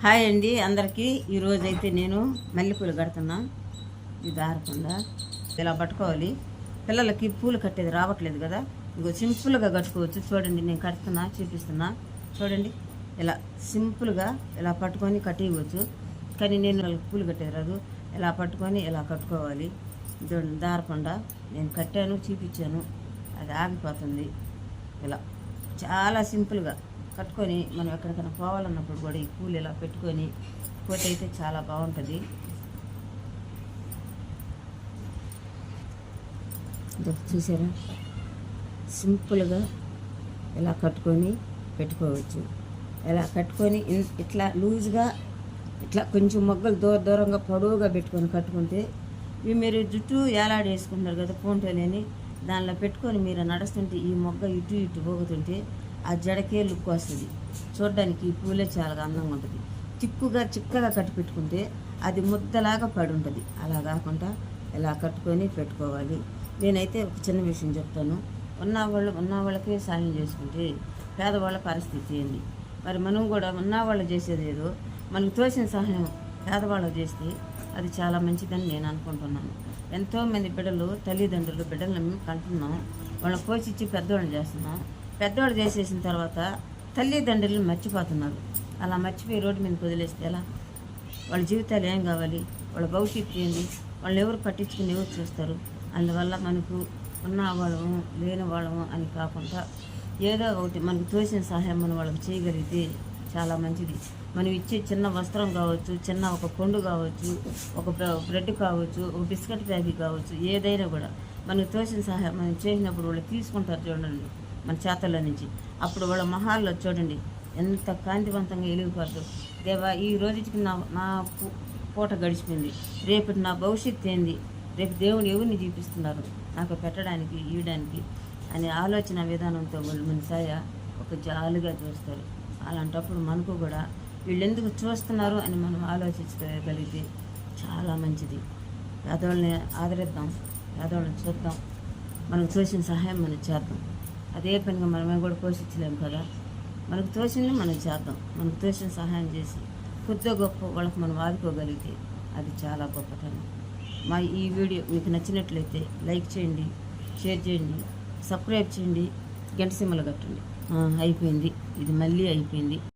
Hi అండి అందరికీ. ఈరోజైతే నేను మల్లెపూలు కడుతున్నా. ఇది దారకుండా ఇలా పట్టుకోవాలి. పిల్లలకి పూలు కట్టేది రావట్లేదు కదా, ఇంకో సింపుల్గా కట్టుకోవచ్చు. చూడండి, నేను కడుతున్నా, చూపిస్తున్నా. చూడండి, ఇలా సింపుల్గా ఇలా పట్టుకొని కట్టేయవచ్చు. కానీ నేను వాళ్ళకి పూలు కట్టేది రాదు. ఇలా పట్టుకొని ఇలా కట్టుకోవాలి. చూడండి, దారకుండా నేను కట్టాను, చూపించాను. అది ఆగిపోతుంది. ఇలా చాలా సింపుల్గా కట్టుకొని మనం ఎక్కడికైనా పోవాలన్నప్పుడు కూడా ఈ పూలు ఇలా పెట్టుకొని పోతే అయితే చాలా బాగుంటుంది. చూసారా, సింపుల్గా ఇలా కట్టుకొని పెట్టుకోవచ్చు. ఇలా కట్టుకొని ఇట్లా లూజ్గా ఇట్లా కొంచెం మొగ్గలు దూరంగా పొడవుగా పెట్టుకొని కట్టుకుంటే ఇవి మీరు జుట్టు ఏలాడేసుకుంటారు కదా పూంటలేని, దానిలో పెట్టుకొని మీరు నడుస్తుంటే ఈ మొగ్గ ఇటు ఇటు పోగుతుంటే ఆ జడకే లుక్ వస్తుంది. చూడడానికి ఈ పూలే చాలా అందంగా ఉంటుంది. చిక్కగా కట్టి పెట్టుకుంటే అది ముద్దలాగా పడి ఉంటుంది. అలా కాకుండా ఇలా కట్టుకొని పెట్టుకోవాలి. నేనైతే ఒక చిన్న విషయం చెప్తాను. ఉన్న వాళ్ళకే సాయం చేసుకుంటే పేదవాళ్ళ పరిస్థితి ఏంది? మరి మనం కూడా ఉన్నవాళ్ళు చేసేది ఏదో మనకు తోసిన సహాయం పేదవాళ్ళు చేస్తే అది చాలా మంచిదని నేను అనుకుంటున్నాను. ఎంతోమంది బిడ్డలు తల్లిదండ్రులు బిడ్డలను కంటున్నాం, వాళ్ళని పోషించి పెద్దవాళ్ళు చేస్తున్నాం. పెద్దవాళ్ళు చేసేసిన తర్వాత తల్లిదండ్రులను మర్చిపోతున్నారు. అలా మర్చిపోయి రోడ్డు మీద వదిలేస్తే ఎలా? వాళ్ళ జీవితాలు ఏం కావాలి? వాళ్ళ భవిష్యత్తు ఏంది? వాళ్ళు ఎవరు పట్టించుకుని ఎవరు చూస్తారు? అందువల్ల మనకు ఉన్న వాళ్ళము లేని వాళ్ళము అని కాకుండా ఏదో ఒకటి మనకు తోసిన సహాయం మనం వాళ్ళకి చేయగలిగితే చాలా మంచిది. మనం ఇచ్చే చిన్న వస్త్రం కావచ్చు, చిన్న ఒక పండు కావచ్చు, ఒక బ్రెడ్ కావచ్చు, ఒక బిస్కెట్ ప్యాకెట్ కావచ్చు, ఏదైనా కూడా మనకు తోసిన సహాయం మనం చేసినప్పుడు వాళ్ళు తీసుకుంటారు. చూడండి, మన చేతల్లో నుంచి. అప్పుడు వాళ్ళ మహాల్లో చూడండి ఎంత కాంతివంతంగా వెలిగిపోతారు. దేవా, ఈ రోజుకి నా పూట గడిచిపోయింది, రేపటి నా భవిష్యత్తు ఏంది? రేపు దేవుడు ఎవరిని చూపిస్తున్నారు నాకు పెట్టడానికి ఇవ్వడానికి అనే ఆలోచన విధానంతో వాళ్ళు మన సాయ ఒక జాలుగా చూస్తారు. అలాంటప్పుడు మనకు కూడా వీళ్ళు ఎందుకు చూస్తున్నారు అని మనం ఆలోచించగలిగితే చాలా మంచిది. పేదవాళ్ళని ఆదరిద్దాం, పేదవాళ్ళని చూద్దాం, మనకు తోసిన సహాయం మనం చేద్దాం. అదే పనిగా మనమే కూడా పోషించలేము కదా. మనకు తోచింది మనం చేద్దాం. మనకు తోచిన సహాయం చేసి కొద్దిగా గొప్ప వాళ్ళకి మనం ఆదుకోగలిగితే అది చాలా గొప్పతనం. మా ఈ వీడియో మీకు నచ్చినట్లయితే లైక్ చేయండి, షేర్ చేయండి, సబ్స్క్రైబ్ చేయండి, గంట సింబల్ కట్టండి. అయిపోయింది, ఇది మళ్ళీ అయిపోయింది.